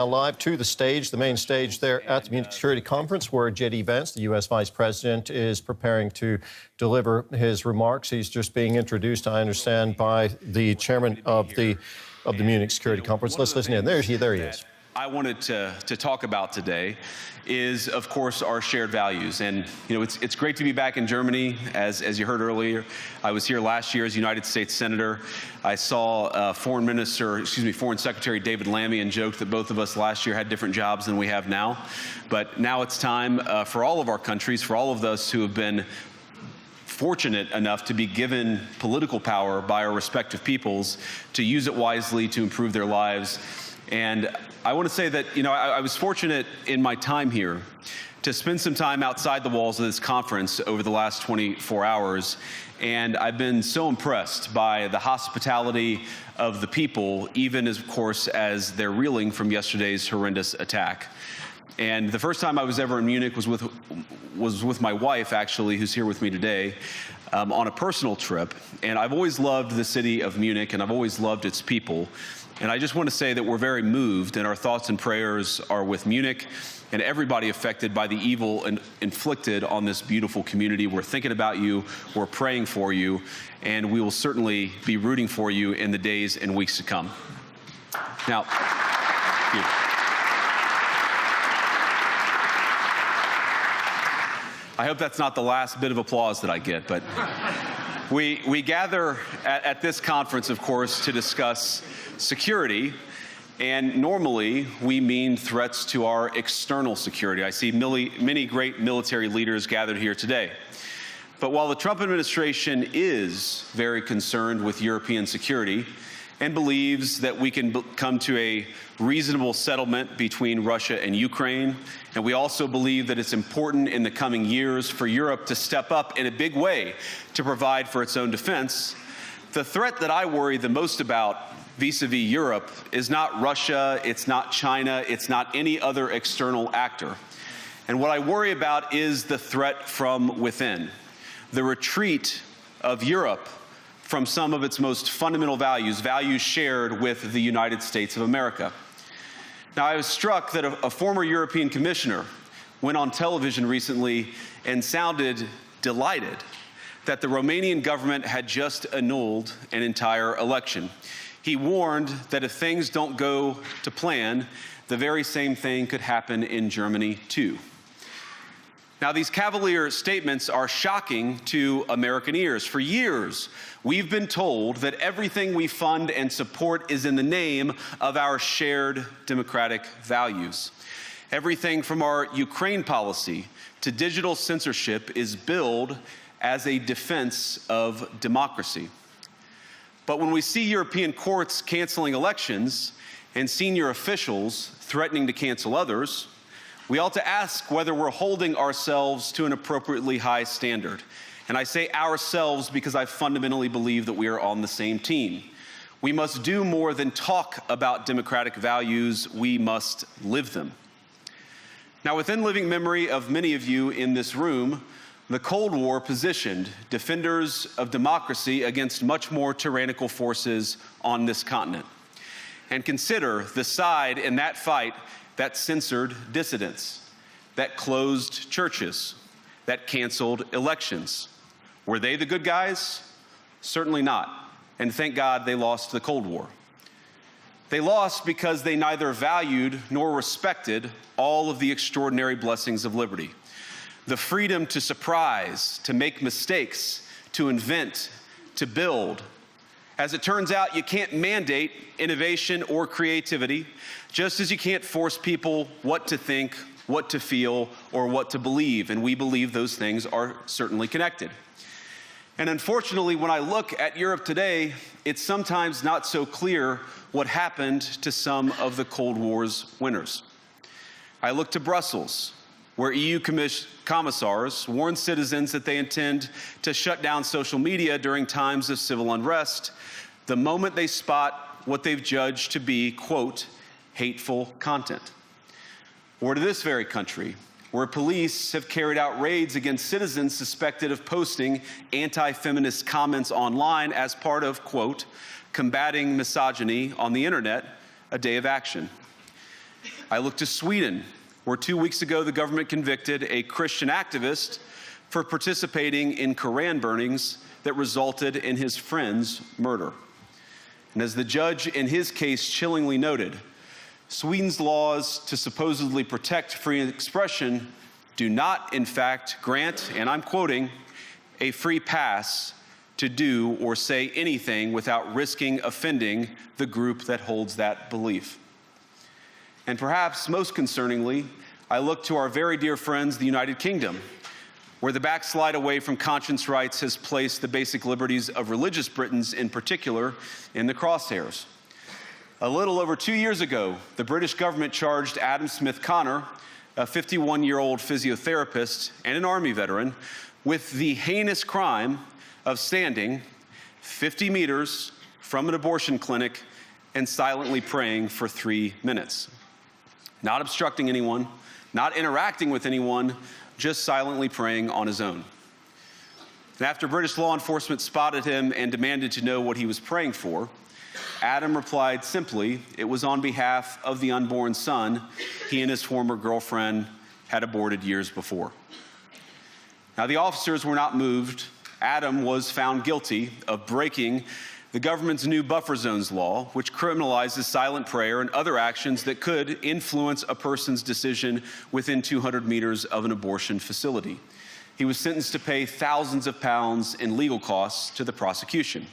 Live to the stage, the main stage there at the Munich Security Conference, where JD Vance, the U.S. Vice President, is preparing to deliver his remarks. He's just being introduced, I understand, by the chairman of the Munich Security Conference. Let's listen in. There he is. I wanted to talk about today is, of course, our shared values. And, you know, it's great to be back in Germany. As you heard earlier, I was here last year as United States Senator. I saw Foreign Secretary David Lammy and joked that both of us last year had different jobs than we have now. But now it's time for all of our countries, for all of us who have been fortunate enough to be given political power by our respective peoples, to use it wisely to improve their lives. And I want to say that, you know, I was fortunate in my time here to spend some time outside the walls of this conference over the last 24 hours. And I've been so impressed by the hospitality of the people, even as, of course, as they're reeling from yesterday's horrendous attack. And the first time I was ever in Munich was with my wife, actually, who's here with me today, on a personal trip. And I've always loved the city of Munich, and I've always loved its people. And I just want to say that we're very moved, and our thoughts and prayers are with Munich and everybody affected by the evil inflicted on this beautiful community. We're thinking about you, we're praying for you, and we will certainly be rooting for you in the days and weeks to come. Now, I hope that's not the last bit of applause that I get, but we gather at this conference, of course, to discuss security, and normally we mean threats to our external security. I see many great military leaders gathered here today. But while the Trump administration is very concerned with European security and believes that we can come to a reasonable settlement between Russia and Ukraine, and we also believe that it's important in the coming years for Europe to step up in a big way to provide for its own defense, the threat that I worry the most about vis-a-vis Europe is not Russia, it's not China, it's not any other external actor. And what I worry about is the threat from within, the retreat of Europe from some of its most fundamental values, values shared with the United States of America. Now, I was struck that a former European commissioner went on television recently and sounded delighted that the Romanian government had just annulled an entire election. He warned that if things don't go to plan, the very same thing could happen in Germany too. Now, these cavalier statements are shocking to American ears. For years, we've been told that everything we fund and support is in the name of our shared democratic values. Everything from our Ukraine policy to digital censorship is billed as a defense of democracy. But when we see European courts canceling elections and senior officials threatening to cancel others, we ought to ask whether we're holding ourselves to an appropriately high standard. And I say ourselves because I fundamentally believe that we are on the same team. We must do more than talk about democratic values, we must live them. Now, within living memory of many of you in this room, the Cold War positioned defenders of democracy against much more tyrannical forces on this continent. And consider the side in that fight that censored dissidents, that closed churches, that canceled elections. Were they the good guys? Certainly not. And thank God they lost the Cold War. They lost because they neither valued nor respected all of the extraordinary blessings of liberty. The freedom to surprise, to make mistakes, to invent, to build. As it turns out, you can't mandate innovation or creativity, just as you can't force people what to think, what to feel, or what to believe. And we believe those things are certainly connected. And unfortunately, when I look at Europe today, it's sometimes not so clear what happened to some of the Cold War's winners. I look to Brussels, where EU commissars warn citizens that they intend to shut down social media during times of civil unrest the moment they spot what they've judged to be, quote, hateful content. Or to this very country, where police have carried out raids against citizens suspected of posting anti-feminist comments online as part of, quote, combating misogyny on the internet, a day of action. I look to Sweden, where 2 weeks ago the government convicted a Christian activist for participating in Koran burnings that resulted in his friend's murder. And as the judge in his case chillingly noted, Sweden's laws to supposedly protect free expression do not, in fact, grant, and I'm quoting, a free pass to do or say anything without risking offending the group that holds that belief. And perhaps most concerningly, I look to our very dear friends, the United Kingdom, where the backslide away from conscience rights has placed the basic liberties of religious Britons in particular in the crosshairs. A little over 2 years ago, the British government charged Adam Smith Connor, a 51-year-old physiotherapist and an Army veteran, with the heinous crime of standing 50 meters from an abortion clinic and silently praying for 3 minutes. Not obstructing anyone, not interacting with anyone, just silently praying on his own. And after British law enforcement spotted him and demanded to know what he was praying for, Adam replied simply, it was on behalf of the unborn son he and his former girlfriend had aborted years before. Now, the officers were not moved. Adam was found guilty of breaking the government's new buffer zones law, which criminalizes silent prayer and other actions that could influence a person's decision within 200 meters of an abortion facility. He was sentenced to pay thousands of pounds in legal costs to the prosecution.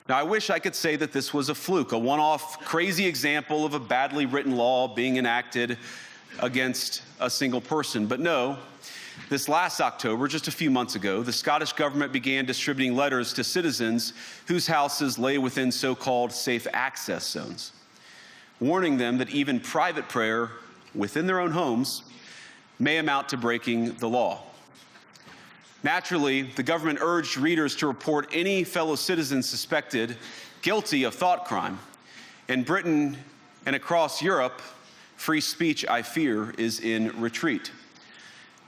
Now, I wish I could say that this was a fluke, a one-off crazy example of a badly written law being enacted against a single person. But no, this last October, just a few months ago, the Scottish government began distributing letters to citizens whose houses lay within so-called safe access zones, warning them that even private prayer within their own homes may amount to breaking the law. Naturally, the government urged readers to report any fellow citizens suspected guilty of thought crime. In Britain and across Europe, free speech, I fear, is in retreat.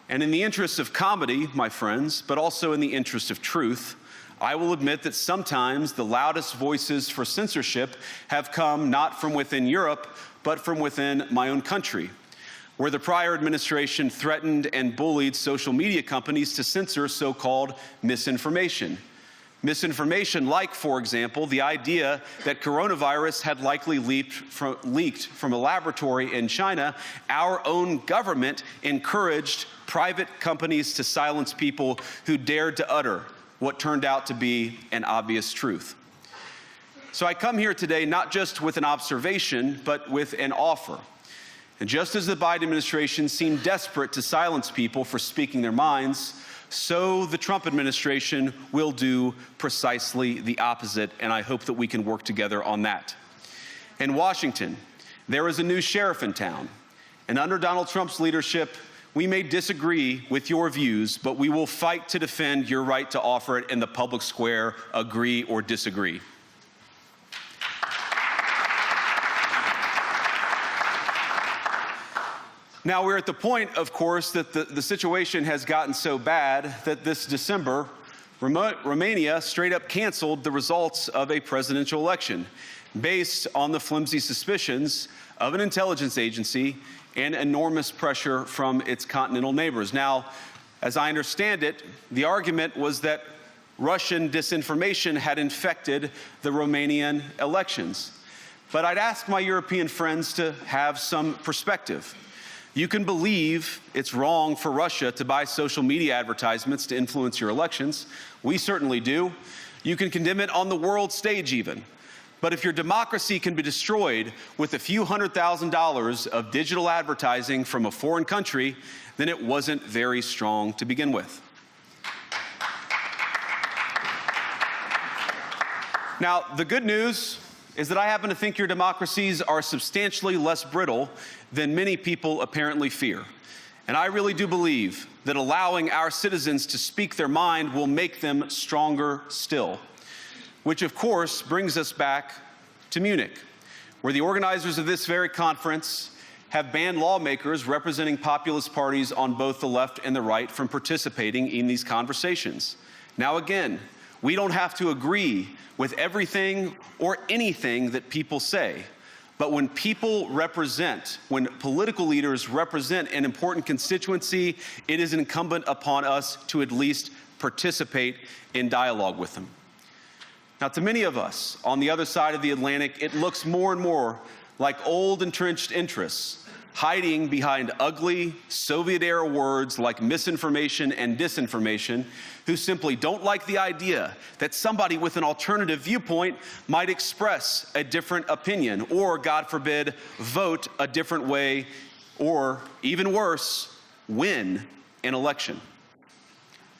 And in the interest of comedy, my friends, but also in the interest of truth, I will admit that sometimes the loudest voices for censorship have come not from within Europe, but from within my own country, where the prior administration threatened and bullied social media companies to censor so-called misinformation. Misinformation like, for example, the idea that coronavirus had likely leaked from a laboratory in China. Our own government encouraged private companies to silence people who dared to utter what turned out to be an obvious truth. So I come here today not just with an observation, but with an offer. And just as the Biden administration seemed desperate to silence people for speaking their minds, so the Trump administration will do precisely the opposite, and I hope that we can work together on that. In Washington, there is a new sheriff in town, and under Donald Trump's leadership, we may disagree with your views, but we will fight to defend your right to offer it in the public square, agree or disagree. Now, we're at the point, of course, that the situation has gotten so bad that this December, Romania straight up canceled the results of a presidential election based on the flimsy suspicions of an intelligence agency and enormous pressure from its continental neighbors. Now, as I understand it, the argument was that Russian disinformation had infected the Romanian elections. But I'd ask my European friends to have some perspective. You can believe it's wrong for Russia to buy social media advertisements to influence your elections. We certainly do. You can condemn it on the world stage even. But if your democracy can be destroyed with a few $100,000 of digital advertising from a foreign country, then it wasn't very strong to begin with. Now, the good news is that I happen to think your democracies are substantially less brittle than many people apparently fear. And I really do believe that allowing our citizens to speak their mind will make them stronger still. Which, of course, brings us back to Munich, where the organizers of this very conference have banned lawmakers representing populist parties on both the left and the right from participating in these conversations. Now, again, we don't have to agree with everything or anything that people say, But when when political leaders represent an important constituency, it is incumbent upon us to at least participate in dialogue with them. Now, to many of us on the other side of the Atlantic, it looks more and more like old entrenched interests hiding behind ugly Soviet-era words like misinformation and disinformation, who simply don't like the idea that somebody with an alternative viewpoint might express a different opinion or, God forbid, vote a different way or, even worse, win an election.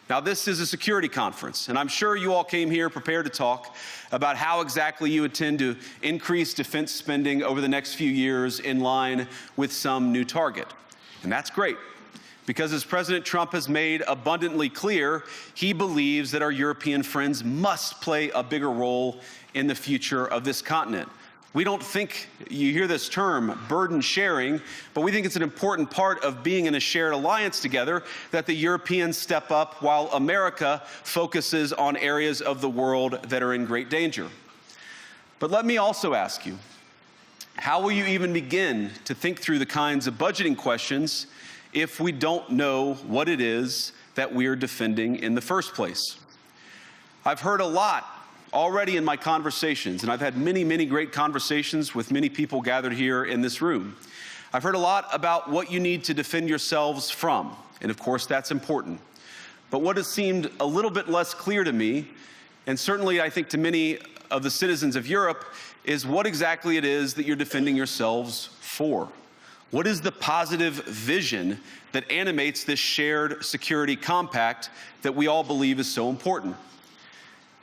Now, this is a security conference, and I'm sure you all came here prepared to talk about how exactly you intend to increase defense spending over the next few years in line with some new target. And that's great, because as President Trump has made abundantly clear, he believes that our European friends must play a bigger role in the future of this continent. We don't think, you hear this term, burden sharing, but we think it's an important part of being in a shared alliance together that the Europeans step up while America focuses on areas of the world that are in great danger. But let me also ask you, how will you even begin to think through the kinds of budgeting questions if we don't know what it is that we are defending in the first place? I've heard a lot already in my conversations, and I've had many, many great conversations with many people gathered here in this room. I've heard a lot about what you need to defend yourselves from, and of course that's important. But what has seemed a little bit less clear to me, and certainly I think to many of the citizens of Europe, is what exactly it is that you're defending yourselves for. What is the positive vision that animates this shared security compact that we all believe is so important?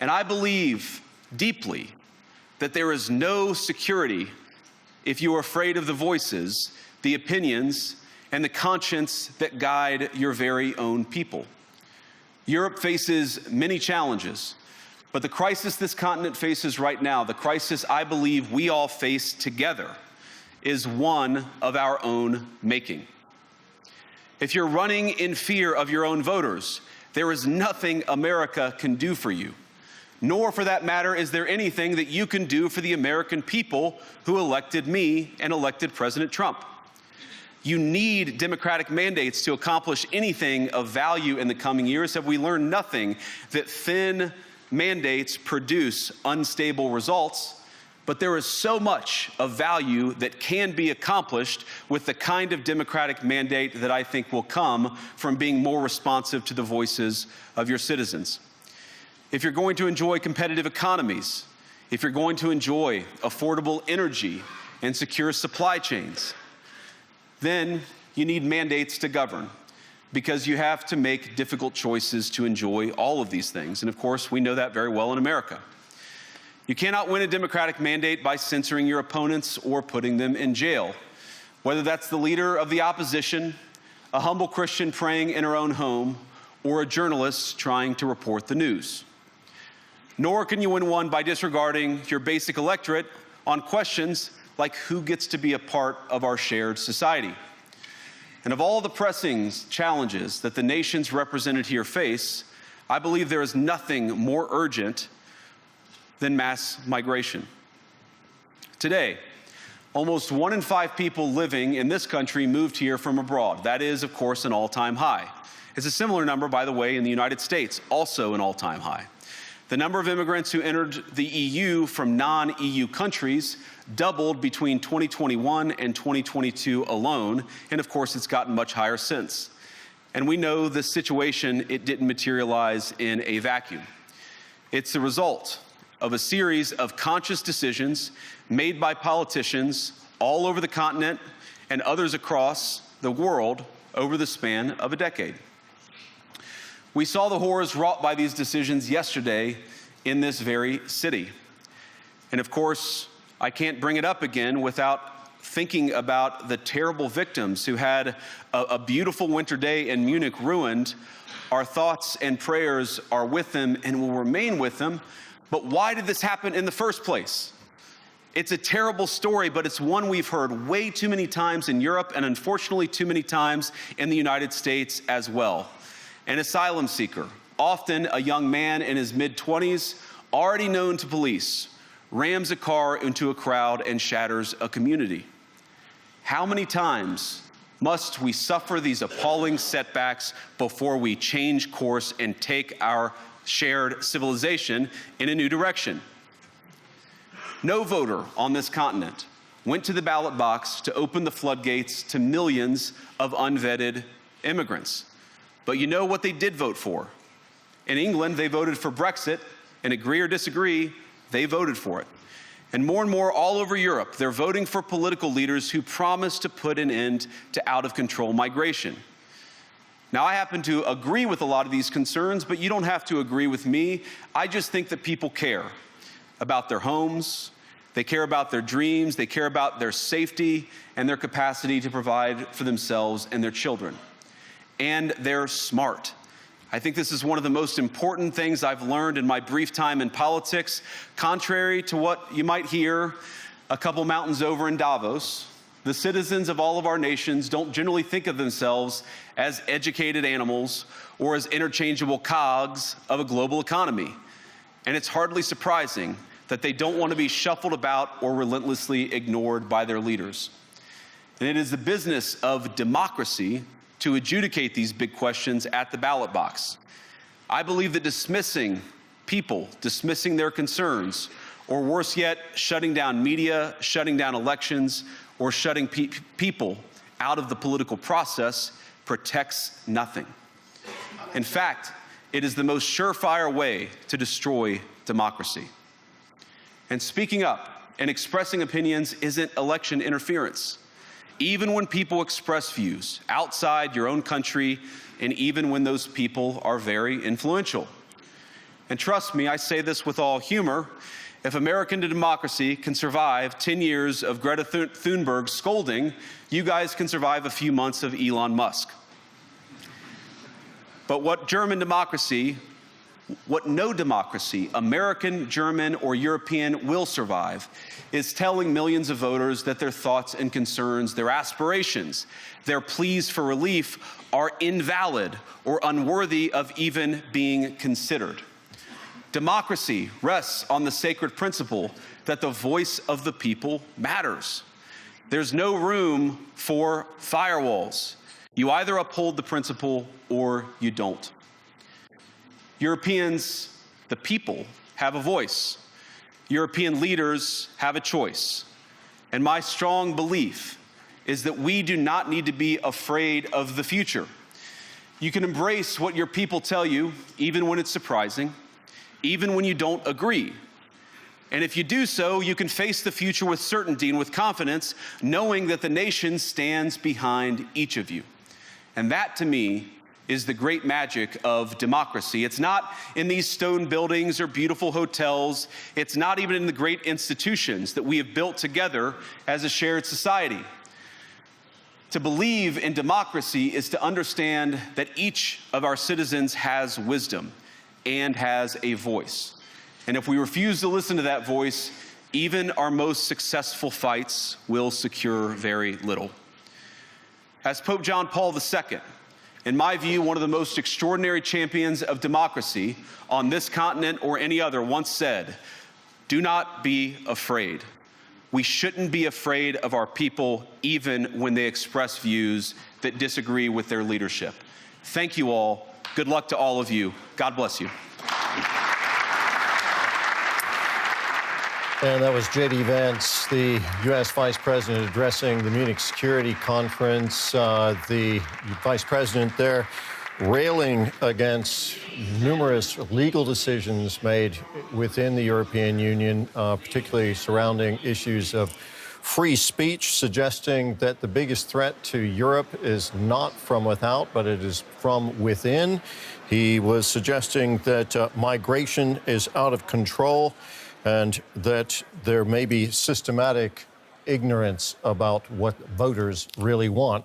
And I believe deeply that there is no security if you are afraid of the voices, the opinions, and the conscience that guide your very own people. Europe faces many challenges, but the crisis this continent faces right now, the crisis I believe we all face together, is one of our own making. If you're running in fear of your own voters, there is nothing America can do for you. Nor, for that matter, is there anything that you can do for the American people who elected me and elected President Trump. You need democratic mandates to accomplish anything of value in the coming years. Have we learned nothing that thin mandates produce unstable results? But there is so much of value that can be accomplished with the kind of democratic mandate that I think will come from being more responsive to the voices of your citizens. If you're going to enjoy competitive economies, if you're going to enjoy affordable energy and secure supply chains, then you need mandates to govern, because you have to make difficult choices to enjoy all of these things. And of course, we know that very well in America. You cannot win a democratic mandate by censoring your opponents or putting them in jail, whether that's the leader of the opposition, a humble Christian praying in her own home, or a journalist trying to report the news. Nor can you win one by disregarding your basic electorate on questions like who gets to be a part of our shared society. And of all the pressing challenges that the nations represented here face, I believe there is nothing more urgent than mass migration. Today, almost 1 in 5 people living in this country moved here from abroad. That is, of course, an all-time high. It's a similar number, by the way, in the United States, also an all-time high. The number of immigrants who entered the EU from non-EU countries doubled between 2021 and 2022 alone, and of course it's gotten much higher since. And we know the situation, it didn't materialize in a vacuum. It's the result of a series of conscious decisions made by politicians all over the continent and others across the world over the span of a decade. We saw the horrors wrought by these decisions yesterday in this very city. And of course, I can't bring it up again without thinking about the terrible victims who had a beautiful winter day in Munich ruined. Our thoughts and prayers are with them and will remain with them. But why did this happen in the first place? It's a terrible story, but it's one we've heard way too many times in Europe and unfortunately too many times in the United States as well. An asylum seeker, often a young man in his mid-20s, already known to police, rams a car into a crowd, and shatters a community. How many times must we suffer these appalling setbacks before we change course and take our shared civilization in a new direction? No voter on this continent went to the ballot box to open the floodgates to millions of unvetted immigrants. But you know what they did vote for? In England, they voted for Brexit, and agree or disagree, they voted for it. And more all over Europe, they're voting for political leaders who promise to put an end to out-of-control migration. Now, I happen to agree with a lot of these concerns, but you don't have to agree with me. I just think that people care about their homes, they care about their dreams, they care about their safety and their capacity to provide for themselves and their children. And they're smart. I think this is one of the most important things I've learned in my brief time in politics. Contrary to what you might hear a couple mountains over in Davos, the citizens of all of our nations don't generally think of themselves as educated animals or as interchangeable cogs of a global economy. And it's hardly surprising that they don't want to be shuffled about or relentlessly ignored by their leaders. And it is the business of democracy to adjudicate these big questions at the ballot box. I believe that dismissing people, dismissing their concerns, or worse yet, shutting down media, shutting down elections, or shutting people out of the political process protects nothing. In fact, it is the most surefire way to destroy democracy. And speaking up and expressing opinions isn't election interference. Even when people express views outside your own country, and even when those people are very influential. And trust me, I say this with all humor, if American democracy can survive 10 years of Greta Thunberg scolding, you guys can survive a few months of Elon Musk. But what no democracy, American, German, or European, will survive is telling millions of voters that their thoughts and concerns, their aspirations, their pleas for relief are invalid or unworthy of even being considered. Democracy rests on the sacred principle that the voice of the people matters. There's no room for firewalls. You either uphold the principle or you don't. Europeans, the people, have a voice. European leaders have a choice. And my strong belief is that we do not need to be afraid of the future. You can embrace what your people tell you, even when it's surprising, even when you don't agree. And if you do so, you can face the future with certainty and with confidence, knowing that the nation stands behind each of you. And that, to me, is the great magic of democracy. It's not in these stone buildings or beautiful hotels. It's not even in the great institutions that we have built together as a shared society. To believe in democracy is to understand that each of our citizens has wisdom and has a voice. And if we refuse to listen to that voice, even our most successful fights will secure very little. As Pope John Paul II, in my view, one of the most extraordinary champions of democracy on this continent or any other, once said, "Do not be afraid." We shouldn't be afraid of our people, even when they express views that disagree with their leadership. Thank you all. Good luck to all of you. God bless you. And that was JD Vance, the U.S. Vice President, addressing the Munich Security Conference. The Vice President there railing against numerous legal decisions made within the European Union, particularly surrounding issues of free speech, suggesting that the biggest threat to Europe is not from without, but it is from within. He was suggesting that migration is out of control, and that there may be systematic ignorance about what voters really want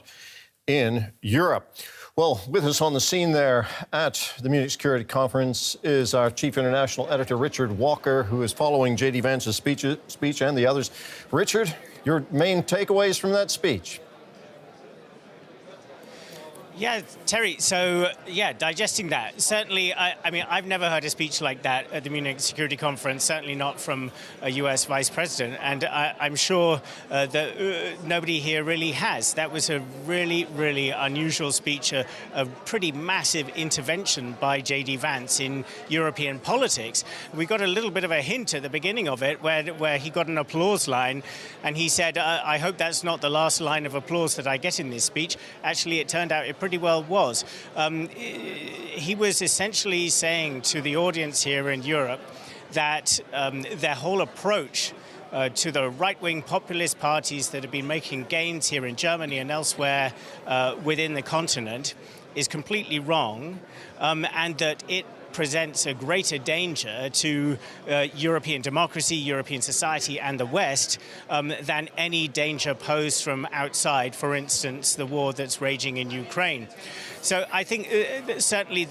in Europe. Well, with us on the scene there at the Munich Security Conference is our Chief International Editor, Richard Walker, who is following J.D. Vance's speech and the others. Richard, your main takeaways from that speech? Yeah, Terry, so digesting that. Certainly, I mean, I've never heard a speech like that at the Munich Security Conference, certainly not from a US Vice President, and I'm sure that nobody here really has. That was a really, really unusual speech, a pretty massive intervention by JD Vance in European politics. We got a little bit of a hint at the beginning of it where he got an applause line, and he said, I hope that's not the last line of applause that I get in this speech. Actually, it turned out it pretty well was. He was essentially saying to the audience here in Europe that their whole approach to the right-wing populist parties that have been making gains here in Germany and elsewhere within the continent is completely wrong, and that it presents a greater danger to European democracy, European society, and the West than any danger posed from outside, for instance, the war that's raging in Ukraine. So I think certainly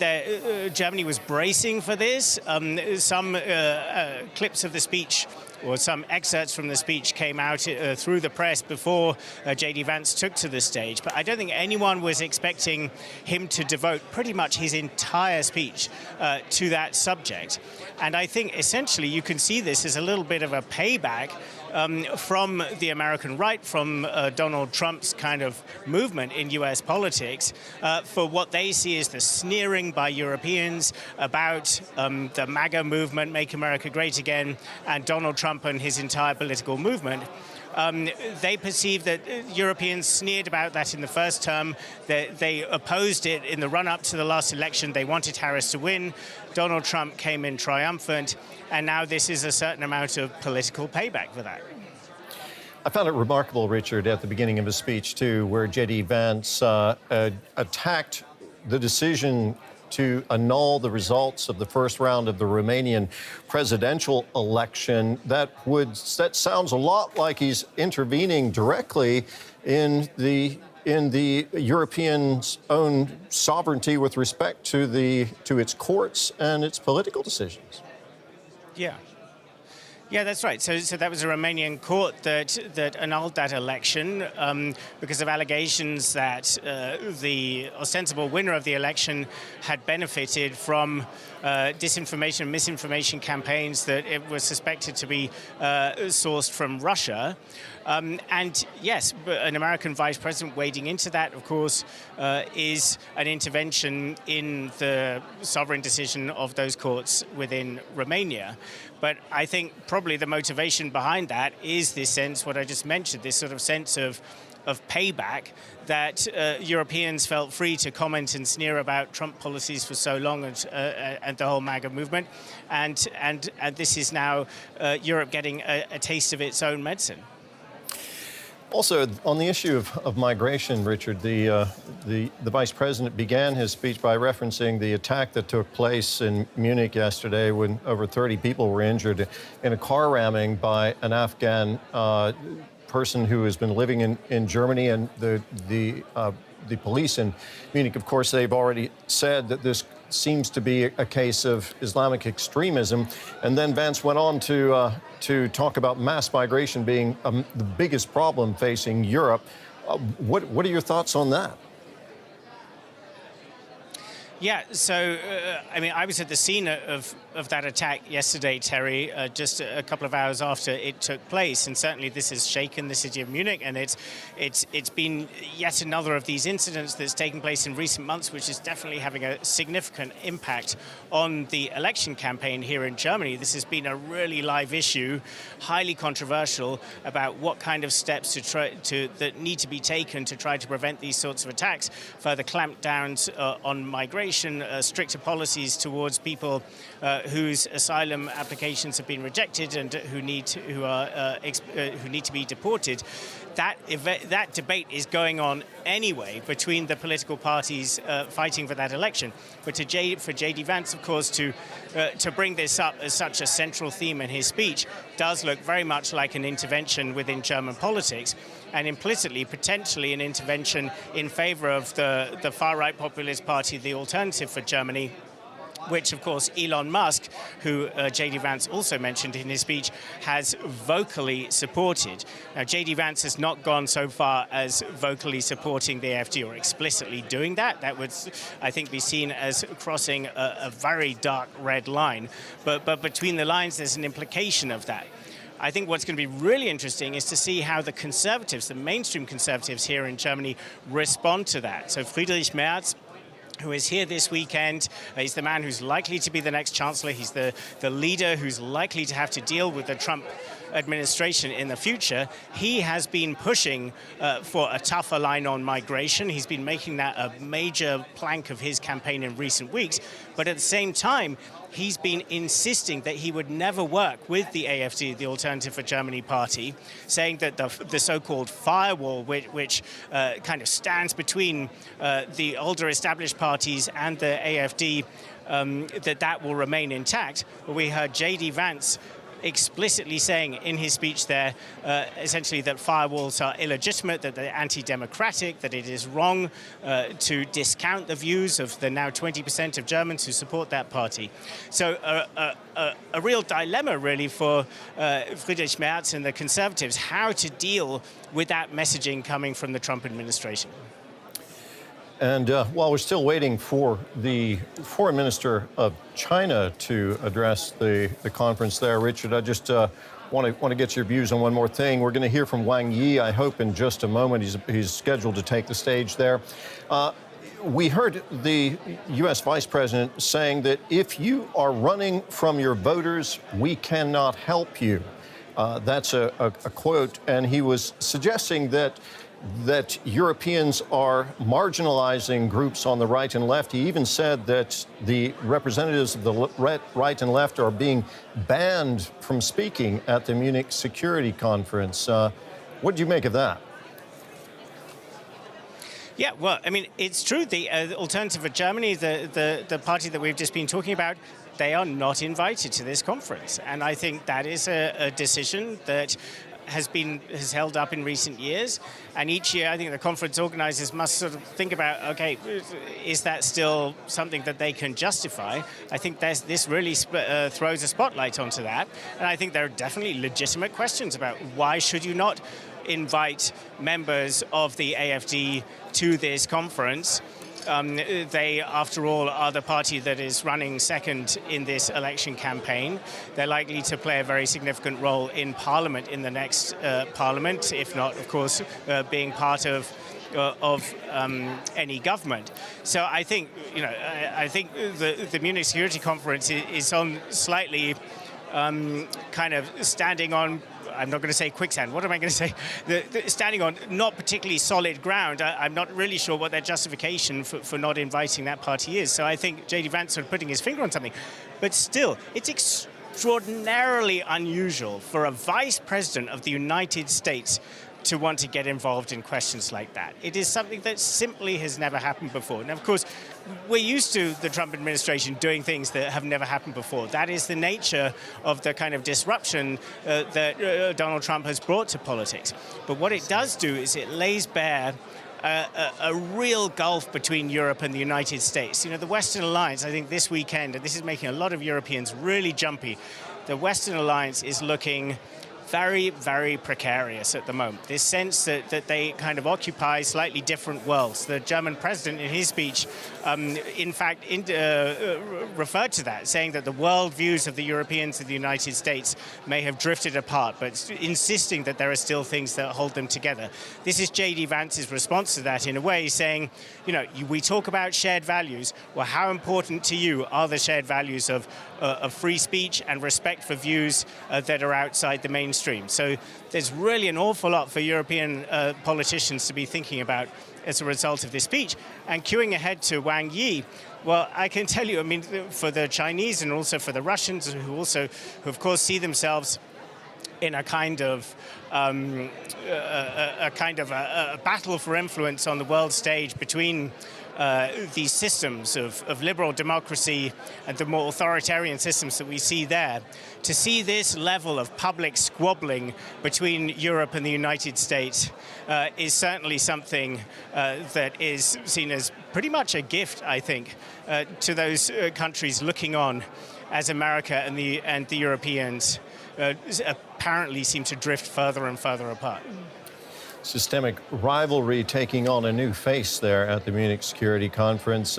Germany was bracing for this. Some clips of the speech or some excerpts from the speech came out through the press before JD Vance took to the stage. But I don't think anyone was expecting him to devote pretty much his entire speech to that subject. And I think essentially you can see this as a little bit of a payback from the American right, from Donald Trump's kind of movement in US politics for what they see as the sneering by Europeans about the MAGA movement, Make America Great Again, and Donald Trump and his entire political movement. They perceive that Europeans sneered about that in the first term. They opposed it in the run-up to the last election. They wanted Harris to win. Donald Trump came in triumphant, and now this is a certain amount of political payback for that. I found it remarkable, Richard, at the beginning of his speech, too, where JD Vance attacked the decision to annul the results of the first round of the Romanian presidential election. That sounds a lot like he's intervening directly in the Europeans' own sovereignty with respect to its courts and its political decisions. Yeah, that's right. So that was a Romanian court that annulled that election because of allegations that the ostensible winner of the election had benefited from disinformation, misinformation campaigns that it was suspected to be sourced from Russia. And yes, an American vice president wading into that, of course, is an intervention in the sovereign decision of those courts within Romania. But I think probably the motivation behind that is this sense, what I just mentioned, this sort of sense of payback that Europeans felt free to comment and sneer about Trump policies for so long and the whole MAGA movement. And this is now Europe getting a taste of its own medicine. Also, on the issue of migration, Richard, the Vice President began his speech by referencing the attack that took place in Munich yesterday when over 30 people were injured in a car ramming by an Afghan person who has been living in Germany. And the police in Munich, of course, they've already said that this seems to be a case of Islamic extremism. And then Vance went on to talk about mass migration being the biggest problem facing Europe. What are your thoughts on that? Yeah, so, I mean, I was at the scene of that attack yesterday, Terry, just a couple of hours after it took place. And certainly this has shaken the city of Munich, and it's been yet another of these incidents that's taken place in recent months, which is definitely having a significant impact on the election campaign here in Germany. This has been a really live issue, highly controversial, about what kind of steps that need to be taken to try to prevent these sorts of attacks, further clampdowns on migration, stricter policies towards people whose asylum applications have been rejected and who need to be deported. That debate is going on anyway between the political parties fighting for that election. But for JD Vance, of course, to bring this up as such a central theme in his speech does look very much like an intervention within German politics, and implicitly, potentially, an intervention in favor of the far-right populist party, the Alternative for Germany, which, of course, Elon Musk, who JD Vance also mentioned in his speech, has vocally supported. Now, JD Vance has not gone so far as vocally supporting the AfD or explicitly doing that. That would, I think, be seen as crossing a very dark red line. But between the lines, there's an implication of that. I think what's going to be really interesting is to see how the conservatives, the mainstream conservatives here in Germany, respond to that. So Friedrich Merz, who is here this weekend. He's the man who's likely to be the next chancellor. He's the leader who's likely to have to deal with the Trump administration in the future. He has been pushing for a tougher line on migration. He's been making that a major plank of his campaign in recent weeks. But at the same time, he's been insisting that he would never work with the AfD, the Alternative for Germany party, saying that the so-called firewall, which kind of stands between the older established parties and the AfD, that will remain intact. We heard JD Vance explicitly saying in his speech there, essentially that firewalls are illegitimate, that they're anti-democratic, that it is wrong to discount the views of the now 20% of Germans who support that party. So a real dilemma, really, for Friedrich Merz and the Conservatives, how to deal with that messaging coming from the Trump administration. And while we're still waiting for the foreign minister of China to address the conference there, Richard, I just want to get your views on one more thing. We're going to hear from Wang Yi, I hope, in just a moment. He's scheduled to take the stage there. We heard the U.S. Vice President saying that if you are running from your voters, we cannot help you. That's a quote, and he was suggesting that Europeans are marginalizing groups on the right and left. He even said that the representatives of the right and left are being banned from speaking at the Munich Security Conference. What do you make of that? Yeah, well, I mean, it's true. The Alternative for Germany, the party that we've just been talking about, they are not invited to this conference. And I think that is a decision that has held up in recent years, and each year I think the conference organizers must sort of think about, okay, is that still something that they can justify? I think this really throws a spotlight onto that, and I think there are definitely legitimate questions about why should you not invite members of the AfD to this conference. They, after all, are the party that is running second in this election campaign. They're likely to play a very significant role in Parliament in the next Parliament, if not, of course, being part of any government. So I think, I think the Munich Security Conference is on slightly kind of standing on, I'm not going to say quicksand. What am I going to say? Standing on not particularly solid ground. I'm not really sure what their justification for not inviting that party is. So I think JD Vance sort of putting his finger on something. But still, it's extraordinarily unusual for a vice president of the United States to want to get involved in questions like that. It is something that simply has never happened before. Now, of course, we're used to the Trump administration doing things that have never happened before. That is the nature of the kind of disruption that Donald Trump has brought to politics. But what it does do is it lays bare a real gulf between Europe and the United States. You know, the Western Alliance, I think this weekend, and this is making a lot of Europeans really jumpy, the Western Alliance is looking very, very precarious at the moment. This sense that they kind of occupy slightly different worlds. The German president, in his speech, in fact, referred to that, saying that the world views of the Europeans and the United States may have drifted apart, but insisting that there are still things that hold them together. This is JD Vance's response to that, in a way, saying, we talk about shared values. Well, how important to you are the shared values of free speech and respect for views that are outside the mainstream? So there's really an awful lot for European politicians to be thinking about as a result of this speech. And queuing ahead to Wang Yi, well, I can tell you, I mean, for the Chinese and also for the Russians, who of course see themselves in a kind of a battle for influence on the world stage between these systems of liberal democracy and the more authoritarian systems that we see there. To see this level of public squabbling between Europe and the United States is certainly something that is seen as pretty much a gift, I think, to those countries looking on as America and the Europeans apparently seem to drift further and further apart. Systemic rivalry taking on a new face there at the Munich Security Conference.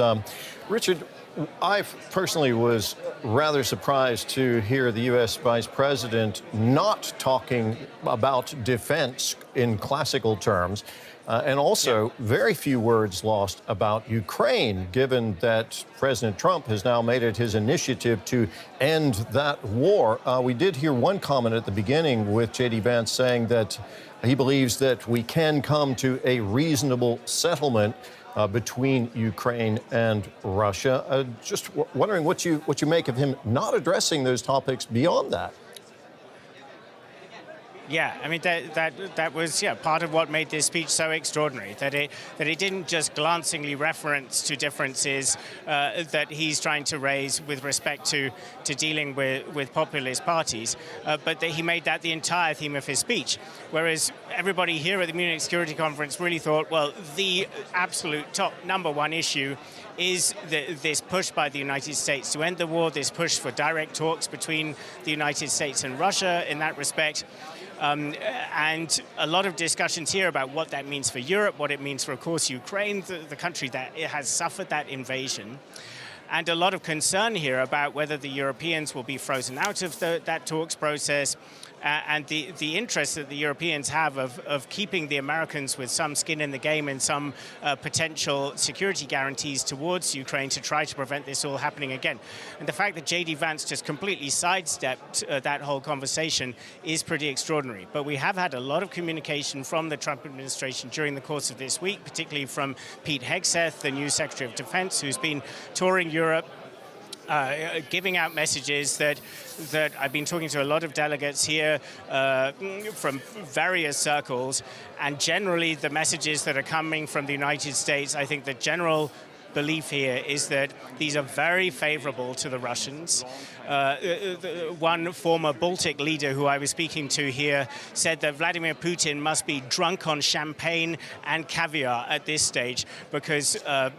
Richard, I personally was rather surprised to hear the U.S. Vice President not talking about defense in classical terms, and also very few words lost about Ukraine, given that President Trump has now made it his initiative to end that war. We did hear one comment at the beginning with JD Vance saying that he believes that we can come to a reasonable settlement between Ukraine and Russia. Just wondering what you make of him not addressing those topics beyond that. Yeah, I mean, that was part of what made this speech so extraordinary, that it didn't just glancingly reference to differences that he's trying to raise with respect to dealing with populist parties, but that he made that the entire theme of his speech. Whereas everybody here at the Munich Security Conference really thought, well, the absolute top #1 issue is this push by the United States to end the war, this push for direct talks between the United States and Russia in that respect. And a lot of discussions here about what that means for Europe, what it means for, of course, Ukraine, the country that has suffered that invasion. And a lot of concern here about whether the Europeans will be frozen out of that talks process, and the interest that the Europeans have of keeping the Americans with some skin in the game and some potential security guarantees towards Ukraine to try to prevent this all happening again. And the fact that JD Vance just completely sidestepped that whole conversation is pretty extraordinary. But we have had a lot of communication from the Trump administration during the course of this week, particularly from Pete Hegseth, the new Secretary of Defense, who's been touring Europe, giving out messages that I've been talking to a lot of delegates here from various circles, and generally the messages that are coming from the United States, I think the general belief here is that these are very favorable to the Russians. One former Baltic leader who I was speaking to here said that Vladimir Putin must be drunk on champagne and caviar at this stage because of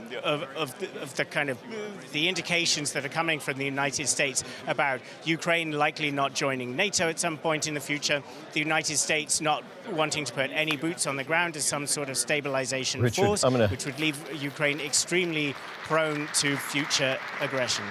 the kind of the indications that are coming from the United States about Ukraine likely not joining NATO at some point in the future, the United States not wanting to put any boots on the ground as some sort of stabilization force, which would leave Ukraine extremely prone to future aggression.